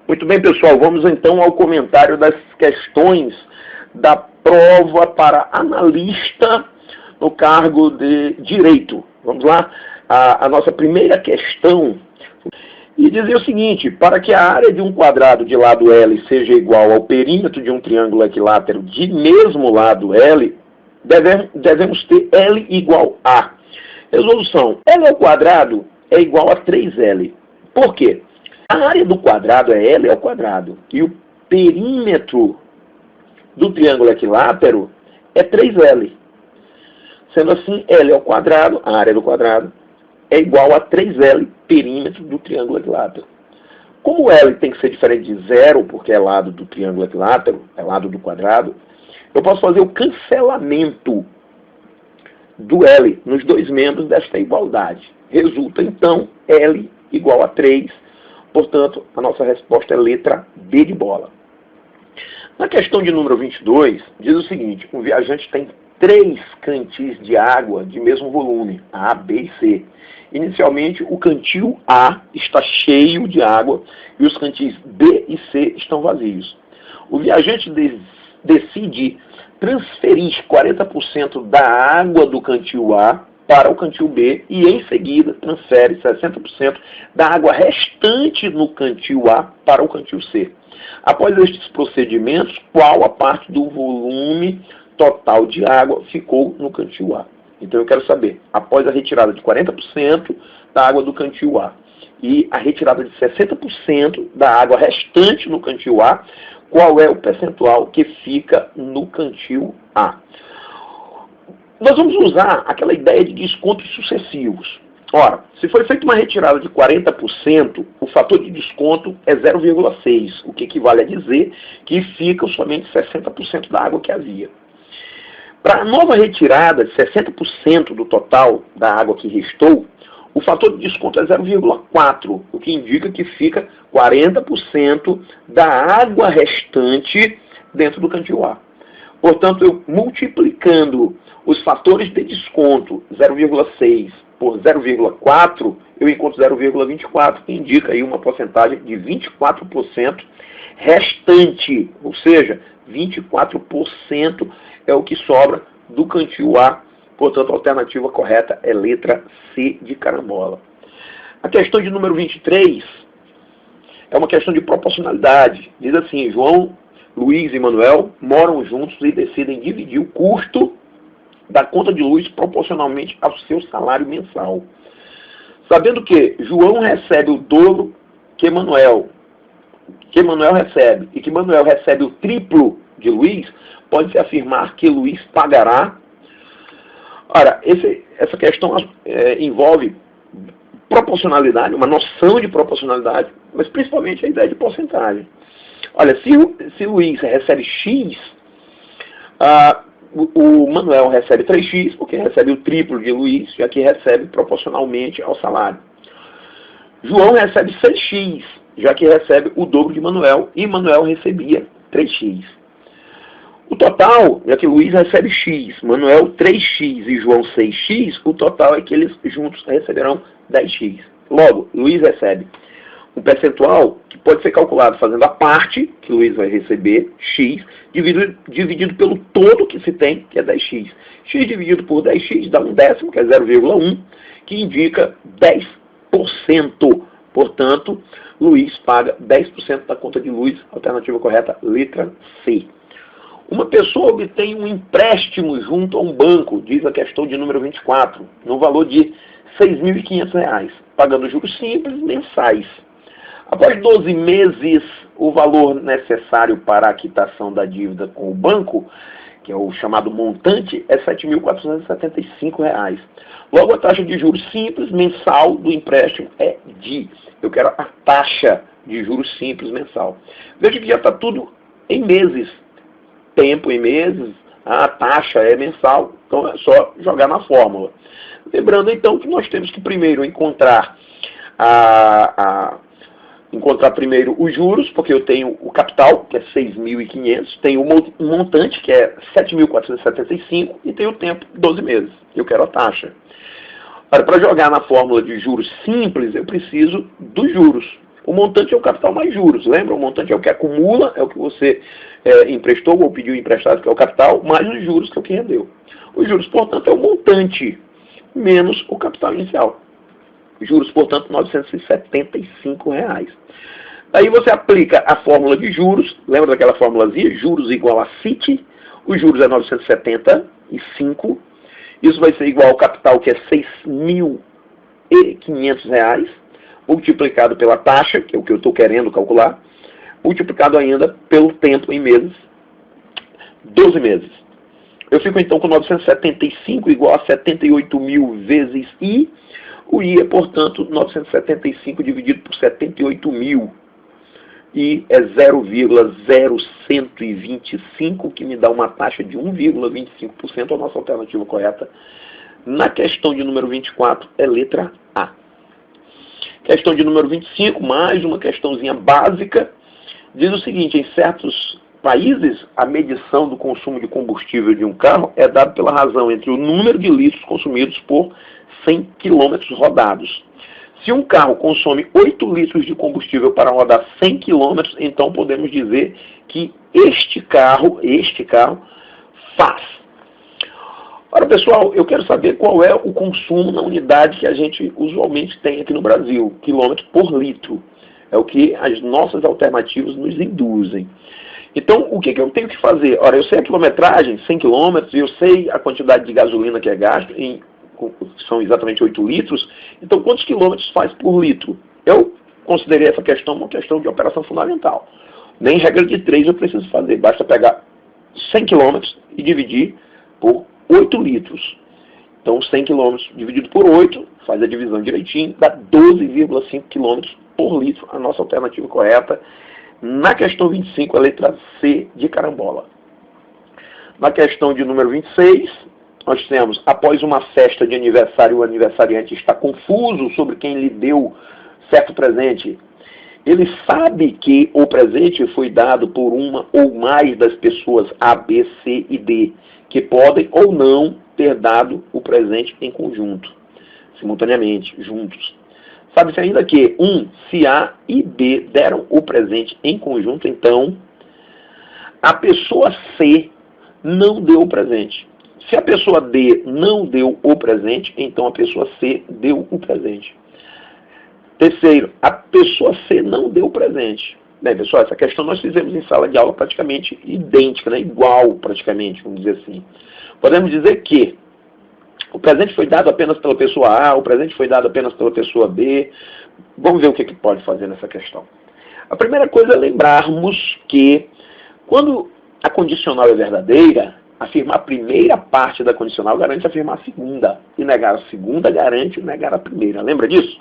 Muito bem, pessoal, vamos então ao comentário das questões da prova para analista no cargo de Direito. Vamos lá, a nossa primeira questão, e dizia o seguinte: para que a área de um quadrado de lado L seja igual ao perímetro de um triângulo equilátero de mesmo lado L, devemos ter L igual a. Resolução: L ao quadrado é igual a 3L. Por quê? A área do quadrado é L ao quadrado e o perímetro do triângulo equilátero é 3L. Sendo assim, L ao quadrado, a área do quadrado, é igual a 3L, perímetro do triângulo equilátero. Como L tem que ser diferente de zero, porque é lado do triângulo equilátero, é lado do quadrado, eu posso fazer o cancelamento do L nos dois membros desta igualdade. Resulta, então, L igual a 3. Portanto, a nossa resposta é letra B de bola. Na questão de número 22, diz o seguinte: um viajante tem 3 cantis de água de mesmo volume, A, B e C. Inicialmente, o cantil A está cheio de água e os cantis B e C estão vazios. O viajante decide transferir 40% da água do cantil A para o cantil B e, em seguida, transfere 60% da água restante no cantil A para o cantil C. Após estes procedimentos, qual a parte do volume total de água ficou no cantil A? Então eu quero saber, após a retirada de 40% da água do cantil A e a retirada de 60% da água restante no cantil A, qual é o percentual que fica no cantil A? Nós vamos usar aquela ideia de descontos sucessivos. Ora, se foi feita uma retirada de 40%, o fator de desconto é 0,6, o que equivale a dizer que fica somente 60% da água que havia. Para a nova retirada de 60% do total da água que restou, o fator de desconto é 0,4, o que indica que fica 40% da água restante dentro do cantil A. Portanto, eu multiplicando os fatores de desconto 0,6 por 0,4, eu encontro 0,24, que indica aí uma porcentagem de 24% restante, ou seja, 24% é o que sobra do cantil A. Portanto, a alternativa correta é letra C de carambola. A questão de número 23 é uma questão de proporcionalidade. Diz assim: João, Luiz e Manuel moram juntos e decidem dividir o custo da conta de luz proporcionalmente ao seu salário mensal. Sabendo que João recebe o dobro que Manuel recebe e que Manuel recebe o triplo de Luiz, pode-se afirmar que Luiz pagará. Ora, essa questão envolve proporcionalidade, uma noção de proporcionalidade, mas principalmente a ideia de porcentagem. Olha, se Luiz recebe X, o Manuel recebe 3x, porque recebe o triplo de Luiz, já que recebe proporcionalmente ao salário. João recebe 6x, já que recebe o dobro de Manuel, e Manuel recebia 3x. O total, já que Luiz recebe x, Manuel 3x e João 6x, o total é que eles juntos receberão 10x. Logo, Luiz recebe um percentual que pode ser calculado fazendo a parte que Luiz vai receber, x, dividido pelo todo que se tem, que é 10x. X dividido por 10x dá um décimo, que é 0,1, que indica 10%. Portanto, Luiz paga 10% da conta de luz. Alternativa correta, letra C. Uma pessoa obtém um empréstimo junto a um banco, diz a questão de número 24, no valor de R$ 6.500, pagando juros simples mensais. Após 12 meses, o valor necessário para a quitação da dívida com o banco, que é o chamado montante, é R$ 7.475. Logo, a taxa de juros simples mensal do empréstimo é de. Eu quero a taxa de juros simples mensal. Veja que já está tudo em meses. Tempo em meses, a taxa é mensal, então é só jogar na fórmula. Lembrando, então, que nós temos que primeiro encontrar primeiro os juros, porque eu tenho o capital, que é 6.500, tenho o montante, que é 7.475, e tenho o tempo, 12 meses. Eu quero a taxa. Para jogar na fórmula de juros simples, eu preciso dos juros. O montante é o capital mais juros. Lembra? O montante é o que acumula, é o que você emprestou ou pediu emprestado, que é o capital, mais os juros, que é o que rendeu. Os juros, portanto, é o montante menos o capital inicial. Juros, portanto, R$ 975. Aí você aplica a fórmula de juros, lembra daquela formulazinha? Juros igual a CIT, os juros é 975, isso vai ser igual ao capital, que é R$ 6.500, multiplicado pela taxa, que é o que eu estou querendo calcular, multiplicado ainda pelo tempo em meses, 12 meses. Eu fico então com 975 igual a 78 mil vezes I, o I é, portanto, 975 dividido por 78 mil. E é 0,0125, que me dá uma taxa de 1,25%, a nossa alternativa correta. Na questão de número 24, é letra A. Questão de número 25, mais uma questãozinha básica, diz o seguinte: em certos países, a medição do consumo de combustível de um carro é dada pela razão entre o número de litros consumidos por 100 km rodados. Se um carro consome 8 litros de combustível para rodar 100 km, então podemos dizer que este carro faz. Ora, pessoal, eu quero saber qual é o consumo na unidade que a gente usualmente tem aqui no Brasil, quilômetros por litro. É o que as nossas alternativas nos induzem. Então, o que eu tenho que fazer? Ora, eu sei a quilometragem, 100 km, eu sei a quantidade de gasolina que é gasto, são exatamente 8 litros, então quantos quilômetros faz por litro? Eu considerei essa questão uma questão de operação fundamental. Nem regra de 3 eu preciso fazer, basta pegar 100 quilômetros e dividir por 8 litros. Então 100 quilômetros dividido por 8, faz a divisão direitinho, dá 12,5 quilômetros por litro, a nossa alternativa correta. Na questão 25, a letra C de carambola. Na questão de número 26, nós temos: após uma festa de aniversário, o aniversariante está confuso sobre quem lhe deu certo presente. Ele sabe que o presente foi dado por uma ou mais das pessoas A, B, C e D, que podem ou não ter dado o presente em conjunto, simultaneamente, juntos. Sabe-se ainda que, se A e B deram o presente em conjunto, então a pessoa C não deu o presente. Se a pessoa D não deu o presente, então a pessoa C deu o presente. Terceiro, a pessoa C não deu o presente. Bem, pessoal, essa questão nós fizemos em sala de aula praticamente idêntica, né? Igual praticamente, vamos dizer assim. Podemos dizer que o presente foi dado apenas pela pessoa A, o presente foi dado apenas pela pessoa B. Vamos ver o que pode fazer nessa questão. A primeira coisa é lembrarmos que, quando a condicional é verdadeira, afirmar a primeira parte da condicional garante afirmar a segunda. E negar a segunda garante negar a primeira. Lembra disso?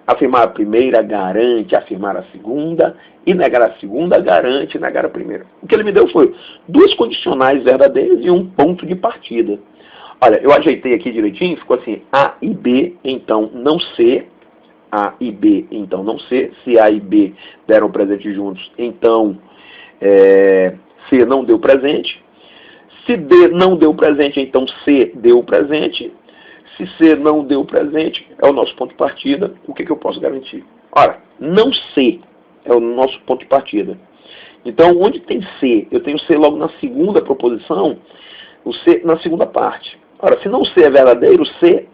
Afirmar a primeira garante afirmar a segunda. E negar a segunda garante negar a primeira. O que ele me deu foi duas condicionais verdadeiras e um ponto de partida. Olha, eu ajeitei aqui direitinho, ficou assim: A e B, então não C. A e B, então não C. Se A e B deram presente juntos, então C não deu presente. Se D não deu presente, então C deu presente. Se C não deu presente, é o nosso ponto de partida. O que eu posso garantir? Ora, não C é o nosso ponto de partida. Então, onde tem C? Eu tenho C logo na segunda proposição, o C na segunda parte. Ora, se não C é verdadeiro, C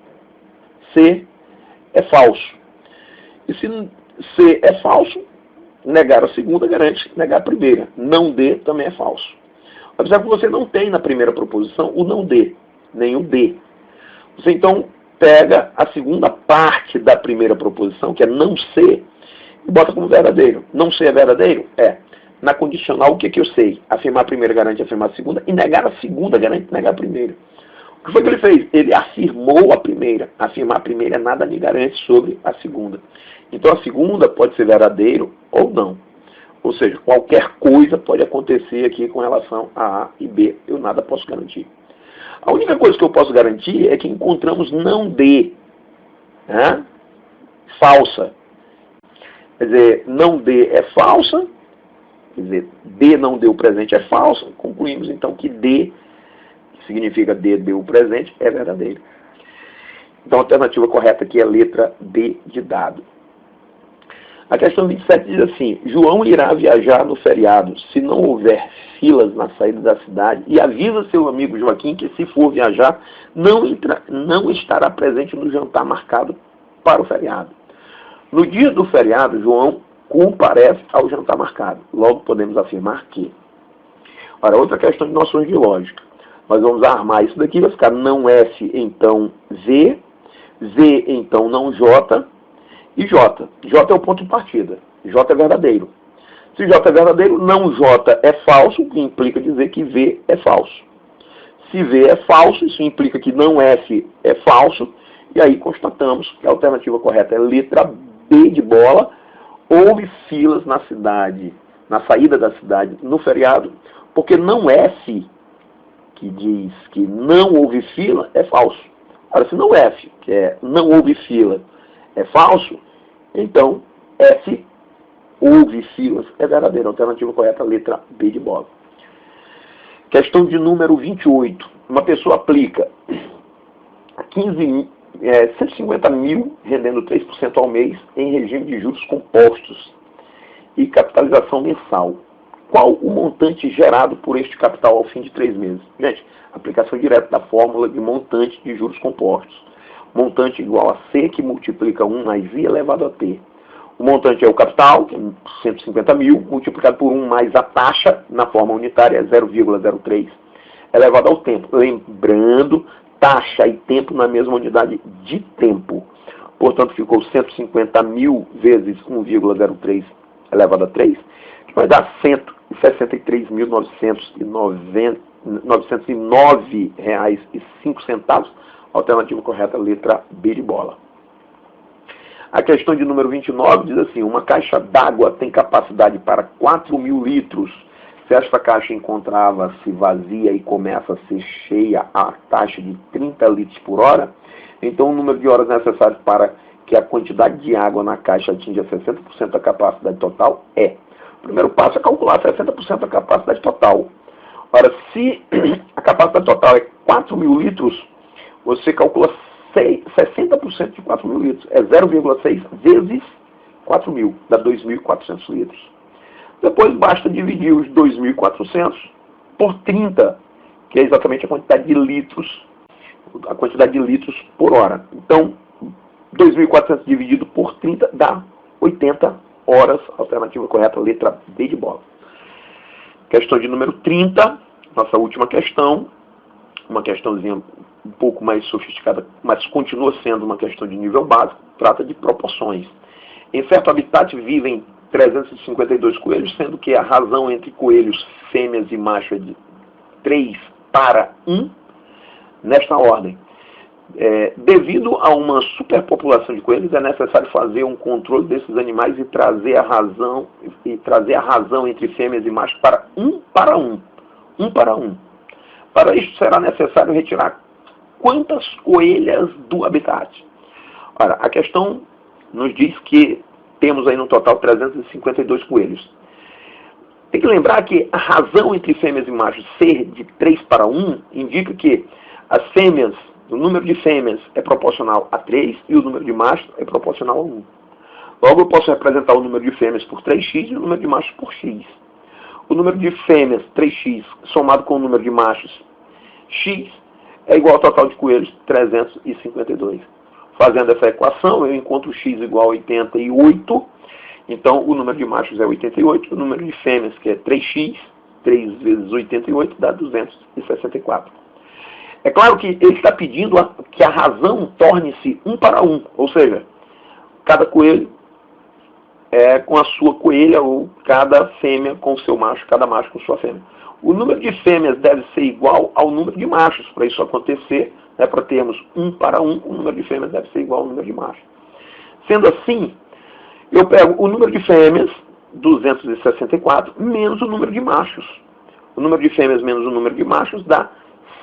é falso. E se C é falso, negar a segunda garante negar a primeira. Não D também é falso. Observe que você não tem na primeira proposição o não D, nem o D. Você então pega a segunda parte da primeira proposição, que é não ser, e bota como verdadeiro. Não ser é verdadeiro? É. Na condicional, o que eu sei? Afirmar a primeira garante afirmar a segunda, e negar a segunda garante negar a primeira. O que foi que ele fez? Ele afirmou a primeira. Afirmar a primeira nada me garante sobre a segunda. Então a segunda pode ser verdadeiro ou não. Ou seja, qualquer coisa pode acontecer aqui com relação a A e B. Eu nada posso garantir. A única coisa que eu posso garantir é que encontramos não D, né? Falsa. Quer dizer, não D é falsa, quer dizer, D não deu presente é falsa. Concluímos então que D, que significa D deu presente, é verdadeiro. Então a alternativa correta aqui é a letra D de dado. A questão 27 diz assim: João irá viajar no feriado, se não houver filas na saída da cidade, e avisa seu amigo Joaquim que, se for viajar, não estará presente no jantar marcado para o feriado. No dia do feriado, João comparece ao jantar marcado. Logo podemos afirmar que... Ora, outra questão de noções de lógica. Nós vamos armar isso daqui, vai ficar não F, então Z, Z, então não J, e J. J é o ponto de partida. J é verdadeiro. Se J é verdadeiro, não J é falso, o que implica dizer que V é falso. Se V é falso, isso implica que não F é falso, e aí constatamos que a alternativa correta é letra B de bola. Houve filas na cidade, na saída da cidade, no feriado, porque não F, que diz que não houve fila, é falso. Ora, se não F, que é não houve fila, é falso, então F, houve filas, é verdadeira. Alternativa correta, letra B de bola. Questão de número 28. Uma pessoa aplica 150 mil, rendendo 3% ao mês, em regime de juros compostos e capitalização mensal. Qual o montante gerado por este capital ao fim de 3 meses? Gente, aplicação direta da fórmula de montante de juros compostos. Montante igual a C, que multiplica 1 mais I elevado a T. O montante é o capital, que é 150 mil, multiplicado por 1 mais a taxa, na forma unitária, é 0,03, elevado ao tempo. Lembrando, taxa e tempo na mesma unidade de tempo. Portanto, ficou 150 mil vezes 1,03 elevado a 3, que vai dar R$ 163.909,05. Alternativa correta, letra B de bola. A questão de número 29 diz assim: uma caixa d'água tem capacidade para 4.000 litros. Se esta caixa encontrava-se vazia e começa a ser cheia a taxa de 30 litros por hora, então o número de horas necessárias para que a quantidade de água na caixa atinja 60% da capacidade total é... O primeiro passo é calcular 60% da capacidade total. Ora, se a capacidade total é 4.000 litros, você calcula 60% de 4.000 litros. É 0,6 vezes 4.000, dá 2.400 litros. Depois basta dividir os 2.400 por 30, que é exatamente a quantidade de litros por hora. Então, 2.400 dividido por 30 dá 80 horas. Alternativa correta, letra B de bola. Questão de número 30, nossa última questão. Uma questãozinha um pouco mais sofisticada, mas continua sendo uma questão de nível básico. Trata de proporções. Em certo habitat vivem 352 coelhos, sendo que a razão entre coelhos fêmeas e macho é de 3 para 1, nesta ordem. Devido a uma superpopulação de coelhos, é necessário fazer um controle desses animais e trazer a razão entre fêmeas e machos para 1 para 1. 1 para 1. Para isso será necessário retirar quantas coelhas do habitat? Ora, a questão nos diz que temos aí no total 352 coelhos. Tem que lembrar que a razão entre fêmeas e machos ser de 3 para 1 indica que as fêmeas, o número de fêmeas é proporcional a 3 e o número de machos é proporcional a 1. Logo, eu posso representar o número de fêmeas por 3x e o número de machos por x. O número de fêmeas, 3x, somado com o número de machos, x, é igual ao total de coelhos, 352. Fazendo essa equação, eu encontro x igual a 88. Então, o número de machos é 88. O número de fêmeas, que é 3x, 3 vezes 88, dá 264. É claro que ele está pedindo que a razão torne-se 1 para 1. Ou seja, cada coelho é com a sua coelha, ou cada fêmea com o seu macho, cada macho com sua fêmea. O número de fêmeas deve ser igual ao número de machos. Para isso acontecer, para termos 1 para 1, o número de fêmeas deve ser igual ao número de machos. Sendo assim, eu pego o número de fêmeas, 264, menos o número de machos. O número de fêmeas menos o número de machos dá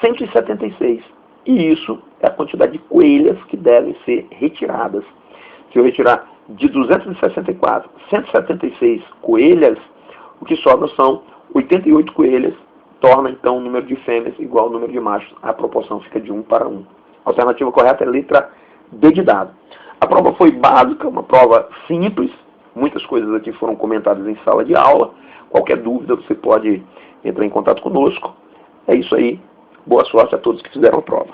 176. E isso é a quantidade de coelhas que devem ser retiradas. Se eu retirar de 264, 176 coelhas, o que sobra são 88 coelhas, torna então o número de fêmeas igual ao número de machos. A proporção fica de 1 para 1. A alternativa correta é a letra D de dado. A prova foi básica, uma prova simples, Muitas coisas aqui foram comentadas em sala de aula. Qualquer dúvida você pode entrar em contato conosco. É isso aí. Boa sorte a todos que fizeram a prova.